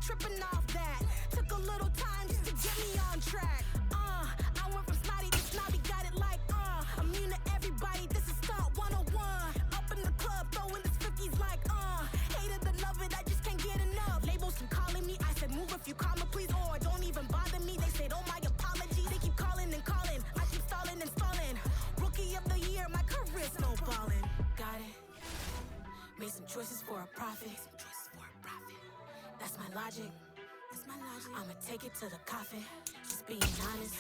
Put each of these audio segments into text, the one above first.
tripping off that. Took a little time just to get me on track. I went from snotty to snobby, got it like, immune to everybody, this is stunt 101. Up in the club, throwing this 50s like, hated the love it, I just can't get enough. Labels keep calling me, I said move if you call me, please, or don't even bother me. They said, oh my apology, they keep calling and calling, I keep stalling and stalling. Rookie of the year, my career snowballing. Got it. Made some choices for a profit. That's my logic. I'ma take it to the coffin. Just being honest.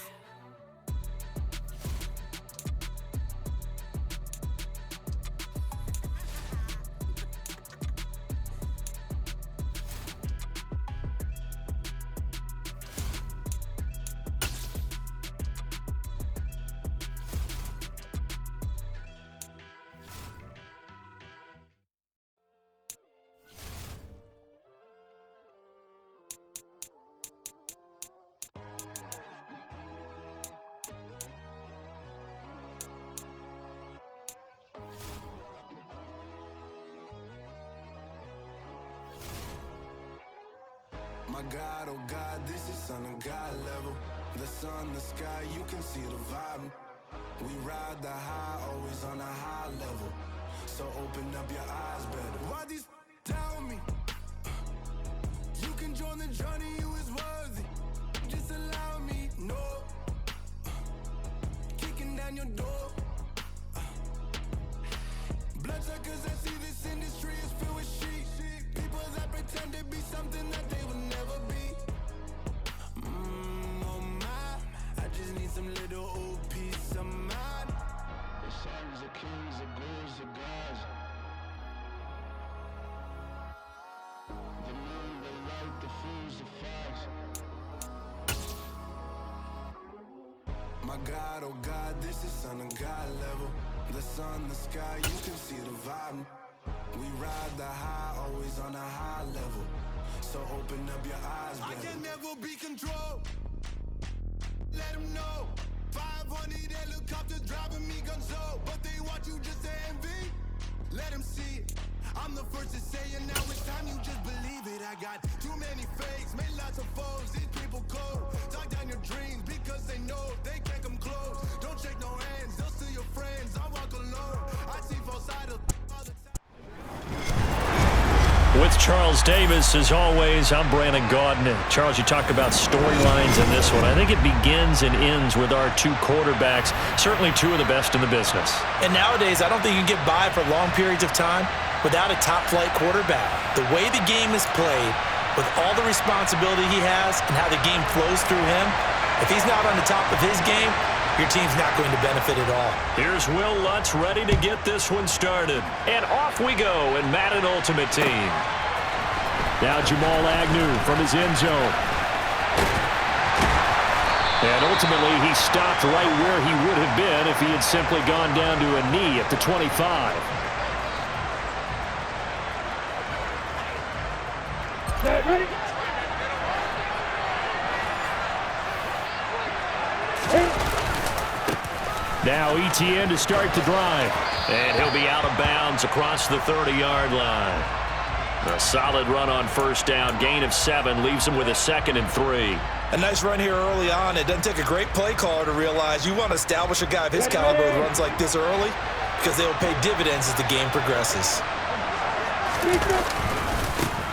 My God, oh God, this is Son of God level. The sun, the sky, you can see the vibe. We ride the high, always on a high level. So open up your eyes better. Why these tell me? You can join the journey, you is worthy. Just allow me, no. Kicking down your door. Bloodsuckers, I see this industry is filled with sheep. People that pretend to be something that they will never be. Oh my, I just need some little old peace of mind. The sons of kings, the ghouls, the gods. The moon, the light, the fools, the fox. My God, oh God, this is Son of God level. The sun, the sky, you can see the vibe. We ride the high, always on a high level. So open up your eyes, baby. I can never be controlled. Let them know. 500 helicopters driving me gonzo. But they want you just to envy. Let them see it. I'm the first to say it, now it's time you just believe it. I got too many fakes, made lots of foes. These people cold. Talk down your dreams because they know they can't come close. Don't shake no hands, they'll steal your friends. I walk alone. I see false idols all the time. With Charles Davis, as always, I'm Brandon Gaudin. Charles, you talk about storylines in this one. I think it begins and ends with our two quarterbacks, certainly two of the best in the business. And nowadays, I don't think you can get by for long periods of time without a top-flight quarterback. The way the game is played, with all the responsibility he has and how the game flows through him, if he's not on the top of his game, your team's not going to benefit at all. Here's Will Lutz ready to get this one started. And off we go in Madden Ultimate Team. Now Jamal Agnew from his end zone. And ultimately, he stopped right where he would have been if he had simply gone down to a knee at the 25. Ready? Now ETN to start the drive. And he'll be out of bounds across the 30-yard line. A solid run on first down. Gain of 7 leaves him with a 2nd and 3. A nice run here early on. It doesn't take a great play caller to realize you want to establish a guy of his caliber with runs like this early because they will pay dividends as the game progresses.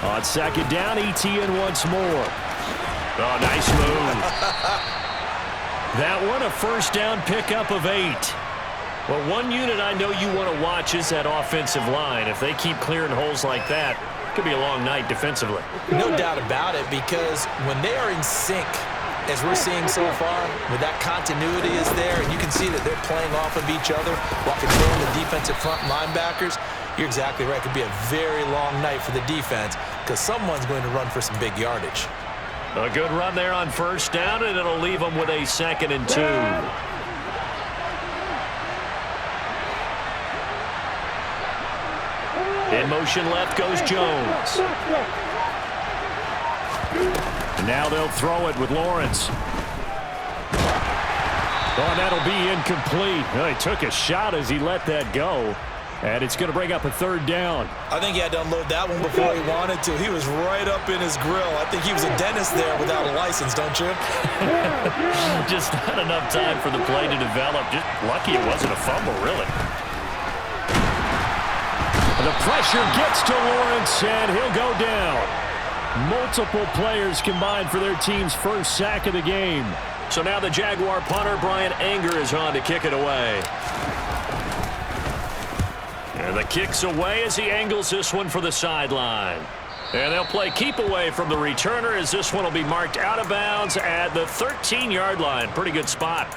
On 2nd down, ETN once more. Oh, nice move. That one, a first down pickup of 8. Well, one unit I know you want to watch is that offensive line. If they keep clearing holes like that, it could be a long night defensively. No doubt about it, because when they are in sync, as we're seeing so far, when that continuity is there, and you can see that they're playing off of each other while controlling the defensive front linebackers, you're exactly right. It could be a very long night for the defense because someone's going to run for some big yardage. A good run there on first down, and it'll leave them with a 2nd and 2. In motion left goes Jones. And now they'll throw it with Lawrence. Oh, that'll be incomplete. Well, he took a shot as he let that go. And it's going to bring up a third down. I think he had to unload that one before he wanted to. He was right up in his grill. I think he was a dentist there without a license, don't you? Just not enough time for the play to develop. Just lucky it wasn't a fumble, really. The pressure gets to Lawrence, and he'll go down. Multiple players combined for their team's first sack of the game. So now the Jaguar punter, Brian Anger, is on to kick it away. And the kick's away as he angles this one for the sideline. And they'll play keep away from the returner as this one will be marked out of bounds at the 13-yard line. Pretty good spot.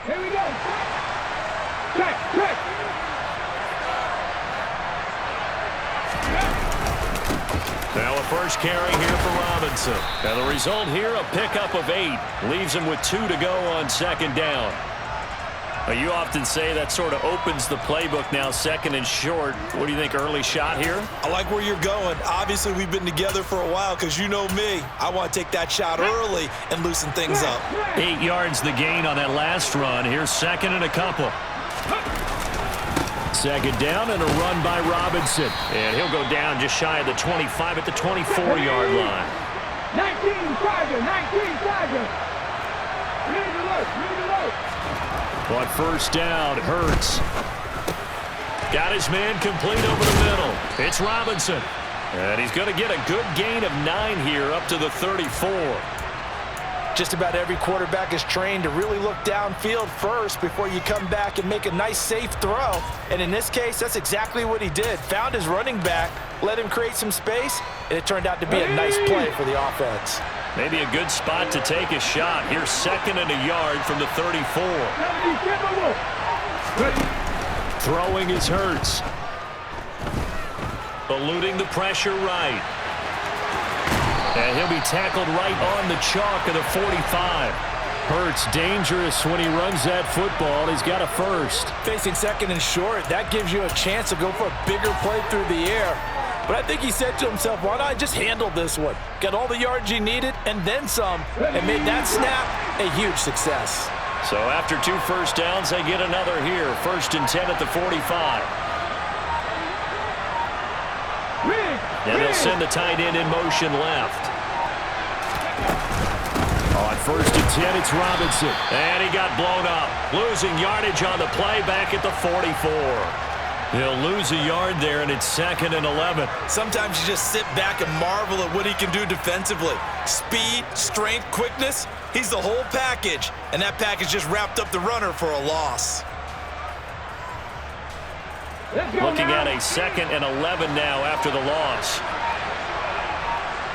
Here we go. Check, check. Now a first carry here for Robinson. Now the result here, a pickup of 8. Leaves him with 2 to go on second down. Now you often say that sort of opens the playbook now, second and short. What do you think, early shot here? I like where you're going. Obviously, we've been together for a while because you know me. I want to take that shot early and loosen things up. 8 yards the gain on that last run. Here's second and a couple. Second down and a run by Robinson. And he'll go down just shy of the 25 at the 24-yard line. 19 Tiger, 19 Tiger. Lead alert, lead alert. On first down, Hurts. Got his man complete over the middle. It's Robinson. And he's going to get a good gain of 9 here up to the 34. Just about every quarterback is trained to really look downfield first before you come back and make a nice, safe throw. And in this case, that's exactly what he did. Found his running back, let him create some space, and it turned out to be a nice play for the offense. Maybe a good spot to take a shot. Here's second and a yard from the 34. Throwing is Hurts. Eluding the pressure right. And he'll be tackled right on the chalk of the 45. Hurts dangerous when he runs that football. He's got a first. Facing second and short, that gives you a chance to go for a bigger play through the air. But I think he said to himself, why not just handle this one? Got all the yards he needed and then some, and made that snap a huge success. So after 2 first downs, they get another here. First and 10 at the 45. And they'll send the tight end in motion left. On first and 10, it's Robinson. And he got blown up. Losing yardage on the play back at the 44. He'll lose a yard there, and it's second and 11. Sometimes you just sit back and marvel at what he can do defensively. Speed, strength, quickness, he's the whole package. And that package just wrapped up the runner for a loss. Looking at a second and 11 now after the loss.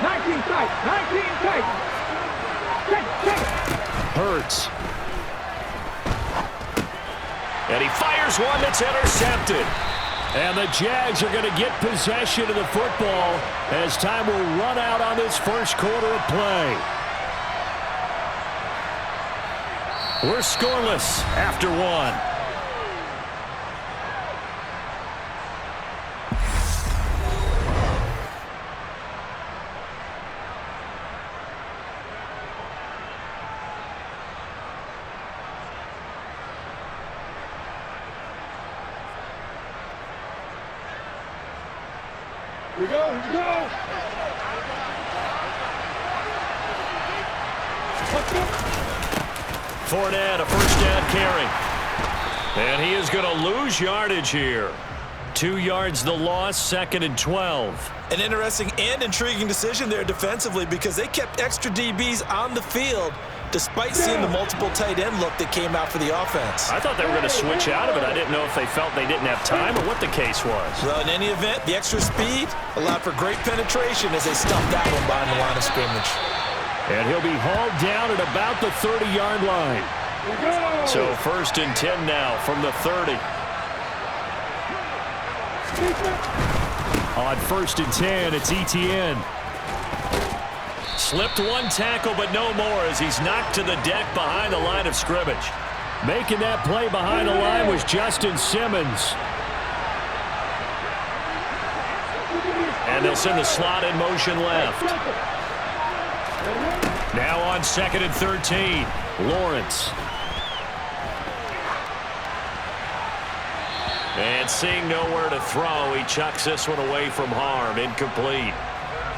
19 tight, 19 tight. Hurts. And he fires one that's intercepted. And the Jags are going to get possession of the football as time will run out on this first quarter of play. We're scoreless after 1. Here we go, here we go. Fournette, a first down carry. And he is going to lose yardage here. 2 yards the loss, second and 12. An interesting and intriguing decision there defensively because they kept extra DBs on the field despite seeing the multiple tight end look that came out for the offense. I thought they were going to switch out of it. I didn't know if they felt they didn't have time or what the case was. Well, in any event, the extra speed allowed for great penetration as they stuffed that one behind the line of scrimmage. And he'll be hauled down at about the 30-yard line. So first and 10 now from the 30. On first and 10, it's Etienne. Slipped one tackle, but no more as he's knocked to the deck behind the line of scrimmage. Making that play behind the line was Justin Simmons. And they'll send the slot in motion left. Now on 2nd and 13, Lawrence. And seeing nowhere to throw, he chucks this one away from harm. Incomplete.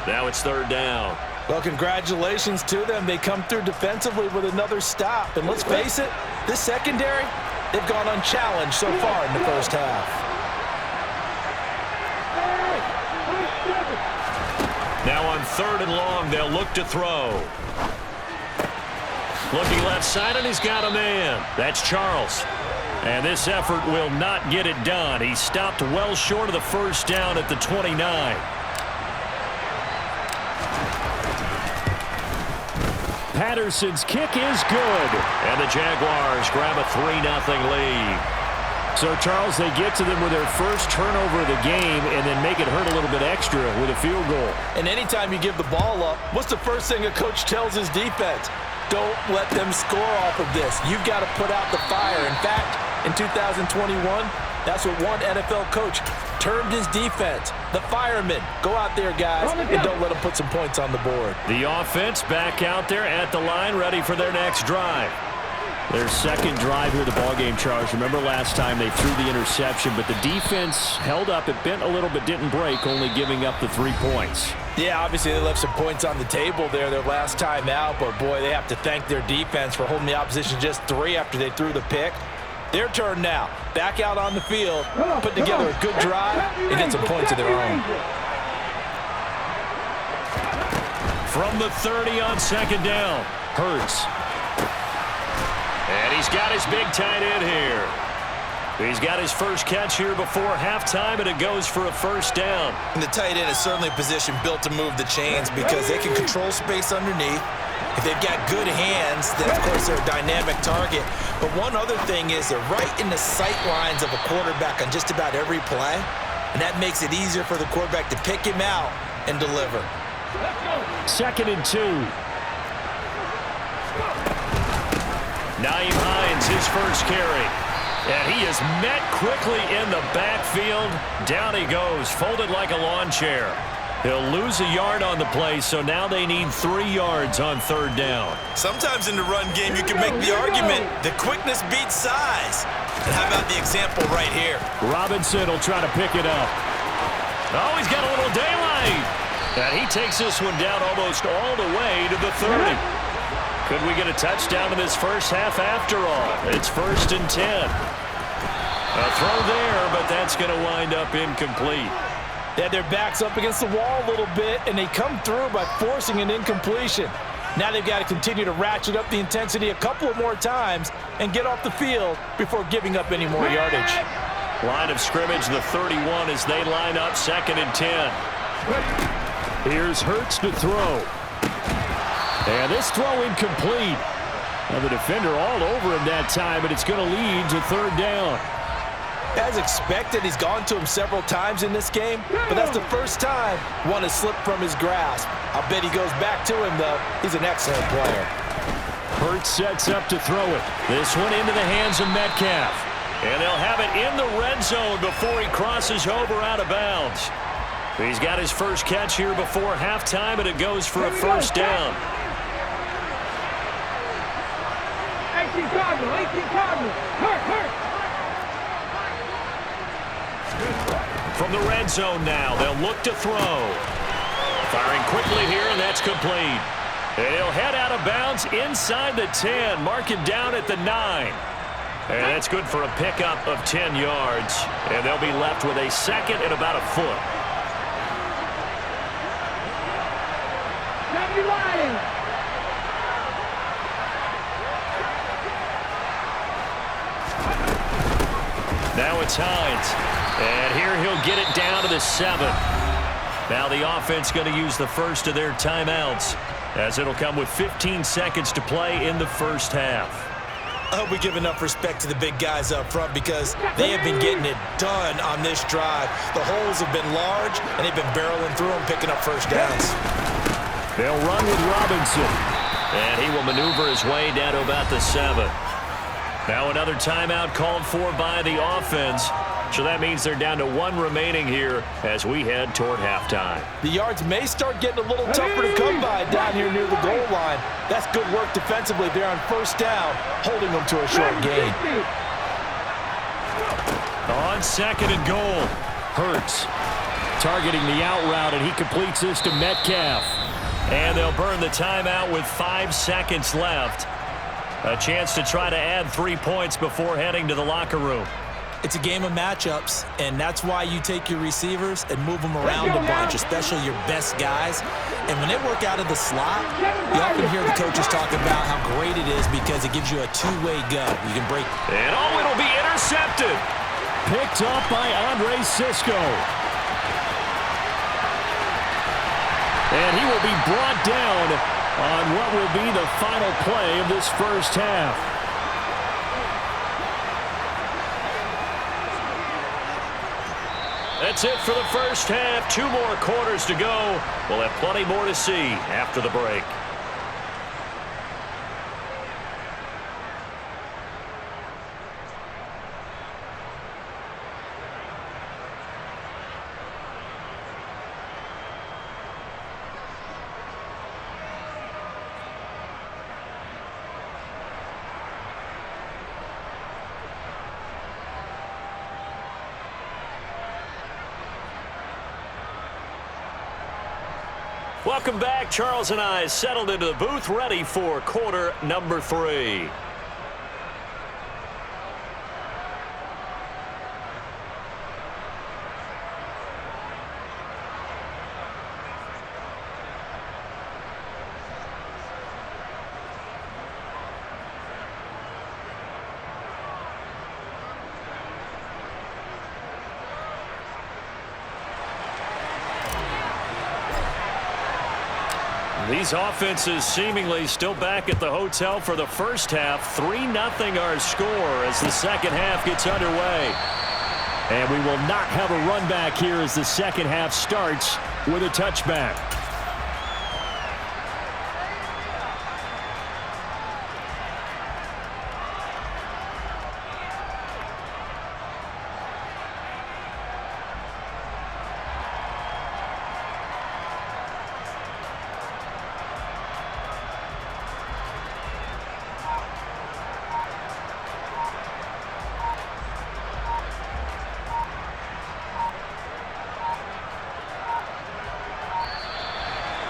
Now it's 3rd down. Well, congratulations to them. They come through defensively with another stop. And let's face it, this secondary, they've gone unchallenged so far in the first half. Now on 3rd and long, they'll look to throw. Looking left side, and he's got a man. That's Charles. And this effort will not get it done. He stopped well short of the first down at the 29. Patterson's kick is good. And the Jaguars grab a 3-0 lead. So, Charles, they get to them with their first turnover of the game and then make it hurt a little bit extra with a field goal. And anytime you give the ball up, what's the first thing a coach tells his defense? Don't let them score off of this. You've got to put out the fire. In fact, in 2021, that's what one NFL coach termed his defense. The firemen. Go out there, guys, and don't let them put some points on the board. The offense back out there at the line, ready for their next drive. Their second drive here of the ballgame, Charles. Remember last time they threw the interception, but the defense held up. It bent a little bit, didn't break, only giving up the 3 points. Yeah, obviously they left some points on the table there their last time out, but boy, they have to thank their defense for holding the opposition just 3 after they threw the pick. Their turn now. Back out on the field, put together a good drive, and get some points of their own. From the 30 on 2nd down, Hurts. And he's got his big tight end here. He's got his first catch here before halftime, and it goes for a first down. And the tight end is certainly a position built to move the chains because they can control space underneath. If they've got good hands, then, of course, they're a dynamic target. But one other thing is they're right in the sight lines of a quarterback on just about every play, and that makes it easier for the quarterback to pick him out and deliver. 2nd and 2. Naeem Hines, his first carry. And he is met quickly in the backfield. Down he goes, folded like a lawn chair. He'll lose a yard on the play, so now they need 3 yards on 3rd down. Sometimes in the run game, you can make the argument that quickness beats size. And how about the example right here? Robinson will try to pick it up. Oh, he's got a little daylight. And he takes this one down almost all the way to the 30. Could we get a touchdown in this first half after all? It's 1st and 10. A throw there, but that's going to wind up incomplete. They had their backs up against the wall a little bit, and they come through by forcing an incompletion. Now they've got to continue to ratchet up the intensity a couple of more times and get off the field before giving up any more yardage. Line of scrimmage, the 31 as they line up 2nd and 10. Here's Hurts to throw. And this throw incomplete. Now the defender all over him that time, but it's going to lead to 3rd down. As expected, he's gone to him several times in this game, but that's the first time one has slipped from his grasp. I'll bet he goes back to him, though. He's an excellent player. Hurts sets up to throw it. This one into the hands of Metcalf. And they'll have it in the red zone before he crosses over out of bounds. He's got his first catch here before halftime, and it goes for a first down. 18 Cardinals. Hurt. From the red zone now, they'll look to throw. Firing quickly here, and that's complete. And he'll head out of bounds inside the 10, mark it down at the 9. And that's good for a pickup of 10 yards. And they'll be left with a 2nd and about a foot. Now it's Hines. And here he'll get it down to the 7. Now the offense going to use the first of their timeouts, as it'll come with 15 seconds to play in the first half. I hope we give enough respect to the big guys up front because they have been getting it done on this drive. The holes have been large, and they've been barreling through them, picking up first downs. They'll run with Robinson, and he will maneuver his way down to about the 7. Now another timeout called for by the offense. So that means they're down to 1 remaining here as we head toward halftime. The yards may start getting a little tougher to come by down here near the goal line. That's good work defensively there on first down, holding them to a short gain. On second and goal, Hurts targeting the out route, and he completes this to Metcalf. And they'll burn the timeout with 5 seconds left. A chance to try to add 3 points before heading to the locker room. It's a game of matchups, and that's why you take your receivers and move them around a bunch, especially your best guys. And when they work out of the slot, you often hear the coaches talk about how great it is because it gives you a two-way go. You can break. And it'll be intercepted. Picked up by Andre Cisco. And he will be brought down on what will be the final play of this first half. That's it for the first half. 2 more quarters to go. We'll have plenty more to see after the break. Welcome back. Charles and I settled into the booth, ready for quarter number 3. These offenses seemingly still back at the hotel for the first half. 3-0 our score as the second half gets underway. And we will not have a run back here as the second half starts with a touchback.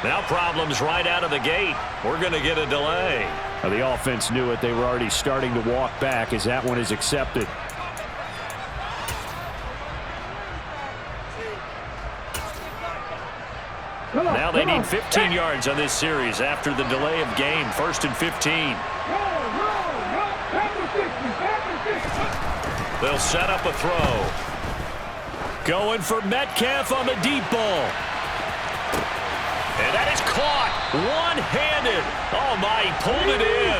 Now problems right out of the gate. We're going to get a delay. Now the offense knew it. They were already starting to walk back as that one is accepted. Now they need 15 yards on this series after the delay of game. 1st and 15. They'll set up a throw. Going for Metcalf on the deep ball. And that is caught one-handed. Oh, my, he pulled it in.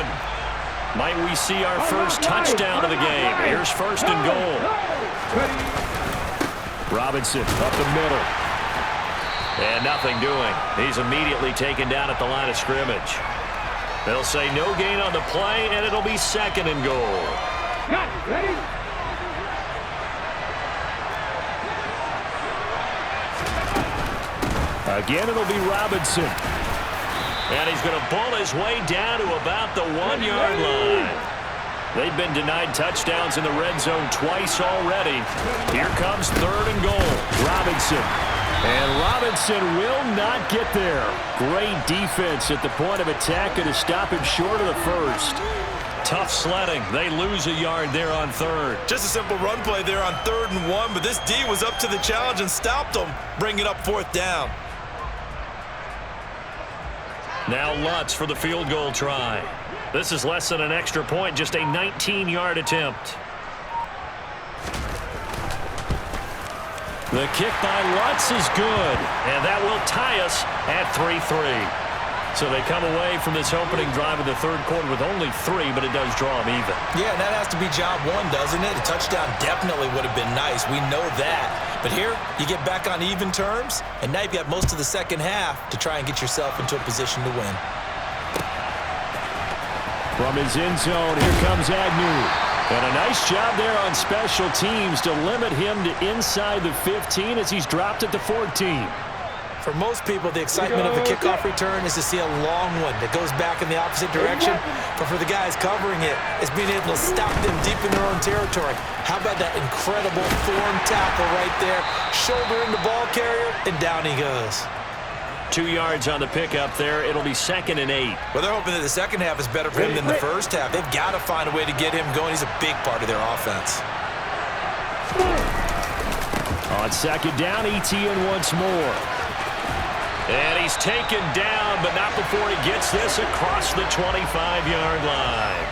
Might we see our first touchdown of the game? Here's 1st and goal. Robinson up the middle. And nothing doing. He's immediately taken down at the line of scrimmage. They'll say no gain on the play, and it'll be 2nd and goal. Ready? Again, it'll be Robinson. And he's going to bull his way down to about the 1-yard line. They've been denied touchdowns in the red zone twice already. Here comes 3rd and goal. Robinson. And Robinson will not get there. Great defense at the point of attack and to stop him short of the first. Tough sledding. They lose a yard there on 3rd. Just a simple run play there on 3rd and 1, but this D was up to the challenge and stopped them, bringing up 4th down. Now Lutz for the field goal try. This is less than an extra point, just a 19-yard attempt. The kick by Lutz is good, and that will tie us at 3-3. So they come away from this opening drive of the 3rd quarter with only 3, but it does draw them even. Yeah, and that has to be job 1, doesn't it? A touchdown definitely would have been nice. We know that. But here, you get back on even terms, and now you've got most of the second half to try and get yourself into a position to win. From his end zone, here comes Agnew. And a nice job there on special teams to limit him to inside the 15 as he's dropped at the 14. For most people, the excitement of a kickoff return is to see a long one that goes back in the opposite direction. But for the guys covering it, it's being able to stop them deep in their own territory. How about that incredible form tackle right there? Shoulder in the ball carrier, and down he goes. 2 yards on the pickup there. It'll be 2nd and 8. Well, they're hoping that the second half is better for him than the first half. They've got to find a way to get him going. He's a big part of their offense. On 2nd down, ETN once more. And he's taken down, but not before he gets this across the 25-yard line.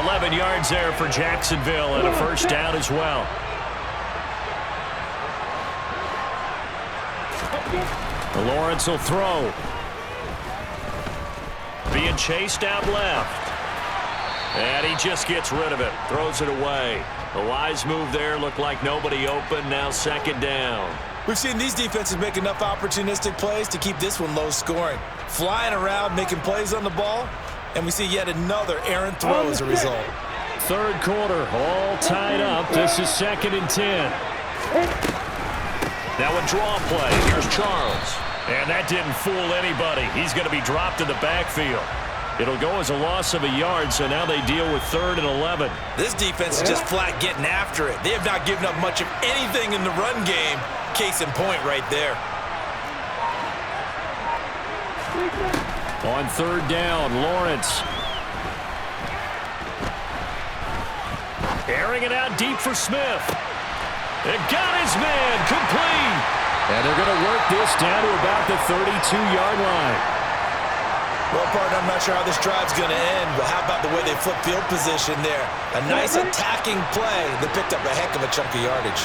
11 yards there for Jacksonville and a first down as well. Lawrence will throw. Being chased out left. And he just gets rid of it. Throws it away. A wise move there. Looked like nobody open. Now 2nd down. We've seen these defenses make enough opportunistic plays to keep this one low scoring. Flying around, making plays on the ball, and we see yet another errant throw as a result. 3rd quarter, all tied up. This is 2nd and 10. Now a draw play. Here's Charles. And that didn't fool anybody. He's going to be dropped in the backfield. It'll go as a loss of a yard, so now they deal with 3rd and 11. This defense is just flat getting after it. They have not given up much of anything in the run game. Case in point right there. On 3rd down, Lawrence. Airing it out deep for Smith. It got his man complete. And they're going to work this down to about the 32-yard line. Well, partner, I'm not sure how this drive's going to end, but how about the way they flip field position there? A nice attacking play that picked up a heck of a chunk of yardage.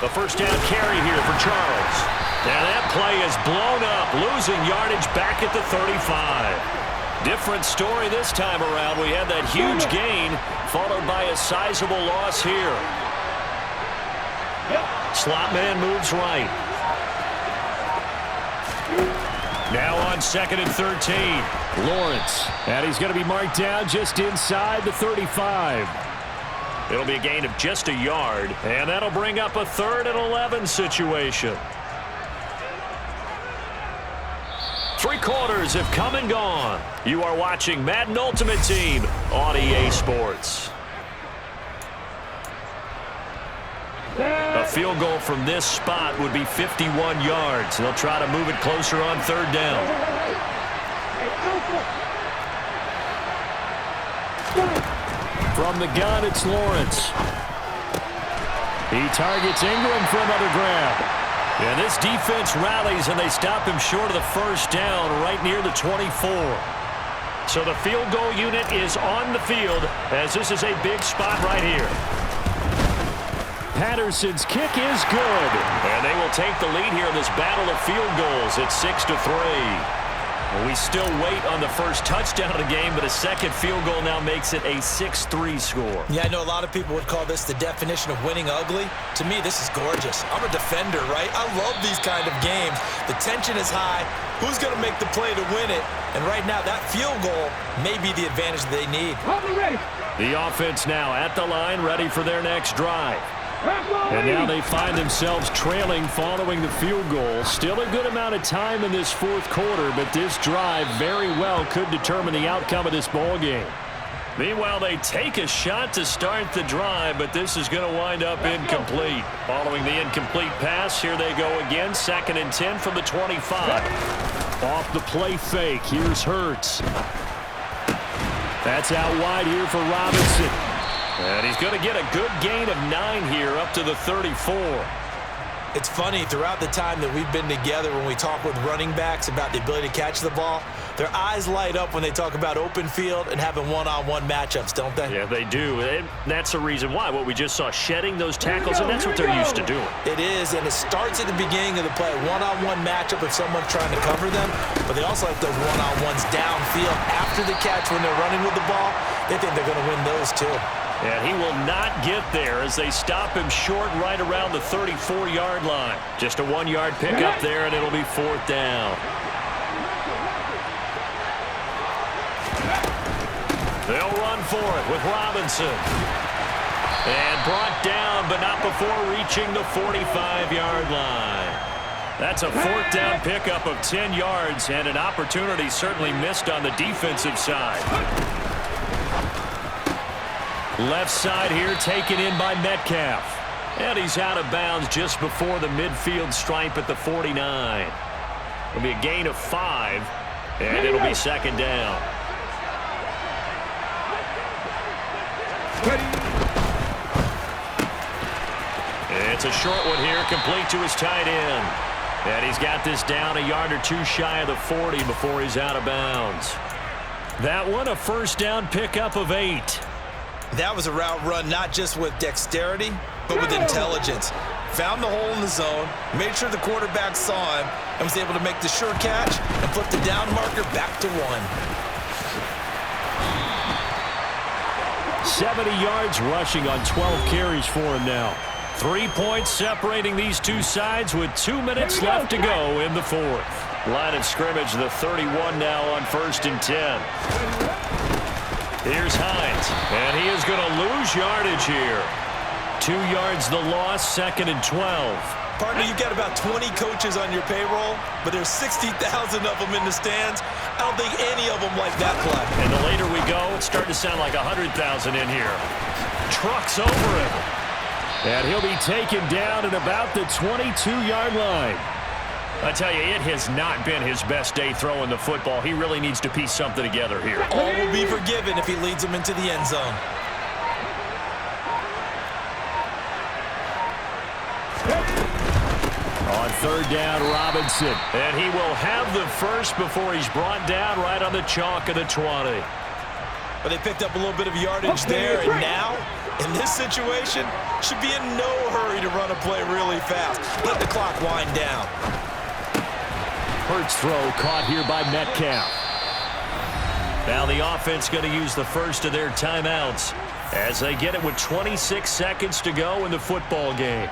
The first down carry here for Charles. And that play is blown up, losing yardage back at the 35. Different story this time around. We had that huge gain, followed by a sizable loss here. Slot man moves right. Now on 2nd and 13. Lawrence. And he's going to be marked down just inside the 35. It'll be a gain of just a yard, and that'll bring up a 3rd and 11 situation. 3 quarters have come and gone. You are watching Madden Ultimate Team on EA Sports. A field goal from this spot would be 51 yards. They'll try to move it closer on 3rd down. From the gun, it's Lawrence. He targets Ingram for another grab. And this defense rallies, and they stop him short of the first down right near the 24. So the field goal unit is on the field as this is a big spot right here. Patterson's kick is good. And they will take the lead here in this battle of field goals at 6-3. We still wait on the first touchdown of the game, but a second field goal now makes it a 6-3 score. Yeah, I know a lot of people would call this the definition of winning ugly. To me, this is gorgeous. I'm a defender, right? I love these kind of games. The tension is high. Who's going to make the play to win it? And right now, that field goal may be the advantage they need. The offense now at the line, ready for their next drive. And now they find themselves trailing following the field goal. Still a good amount of time in this 4th quarter, but this drive very well could determine the outcome of this ball game. Meanwhile, they take a shot to start the drive, but this is going to wind up incomplete. Following the incomplete pass, here they go again. 2nd and 10 from the 25. Off the play fake, here's Hurts. That's out wide here for Robinson. And he's going to get a good gain of 9 here up to the 34. It's funny, throughout the time that we've been together when we talk with running backs about the ability to catch the ball, their eyes light up when they talk about open field and having one-on-one matchups, don't they? Yeah, they do. And that's the reason why. What we just saw, shedding those tackles, and that's what they're used to doing. It is, and it starts at the beginning of the play. One-on-one matchup if someone's trying to cover them, but they also like those one-on-ones downfield after the catch when they're running with the ball. They think they're going to win those too. And he will not get there as they stop him short right around the 34-yard line. Just a 1-yard pickup there, and it'll be 4th down. They'll run for it with Robinson. And brought down, but not before reaching the 45-yard line. That's a fourth down pickup of 10 yards, and an opportunity certainly missed on the defensive side. Left side here taken in by Metcalf. And he's out of bounds just before the midfield stripe at the 49. It'll be a gain of 5, and it'll be second down. It's a short one here, complete to his tight end. And he's got this down a yard or two shy of the 40 before he's out of bounds. That one a first down pickup of 8. That was a route run not just with dexterity, but with intelligence. Found the hole in the zone, made sure the quarterback saw him, and was able to make the sure catch and flip the down marker back to 1. 70 yards rushing on 12 carries for him now. 3 points separating these two sides with 2 minutes left to go in the fourth. Line of scrimmage, the 31 now on 1st and 10. Here's Hines, and he is going to lose yardage here. 2 yards the loss, 2nd and 12. Partner, you've got about 20 coaches on your payroll, but there's 60,000 of them in the stands. I don't think any of them like that play. And the later we go, it's starting to sound like 100,000 in here. Trucks over him. And he'll be taken down at about the 22-yard line. I tell you, it has not been his best day throwing the football. He really needs to piece something together here. All will be forgiven if he leads them into the end zone. On 3rd down, Robinson. And he will have the first before he's brought down right on the chalk of the 20. But they picked up a little bit of yardage there, and now, in this situation, should be in no hurry to run a play really fast. Let the clock wind down. Hurts throw caught here by Metcalf. Now the offense going to use the first of their timeouts as they get it with 26 seconds to go in the football game.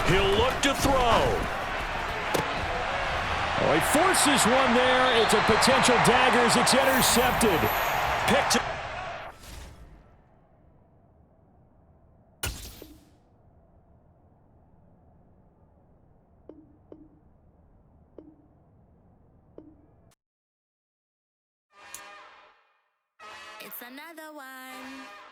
He'll look to throw. Oh, he forces one there. It's a potential dagger as it's intercepted. Picked up. It's another one.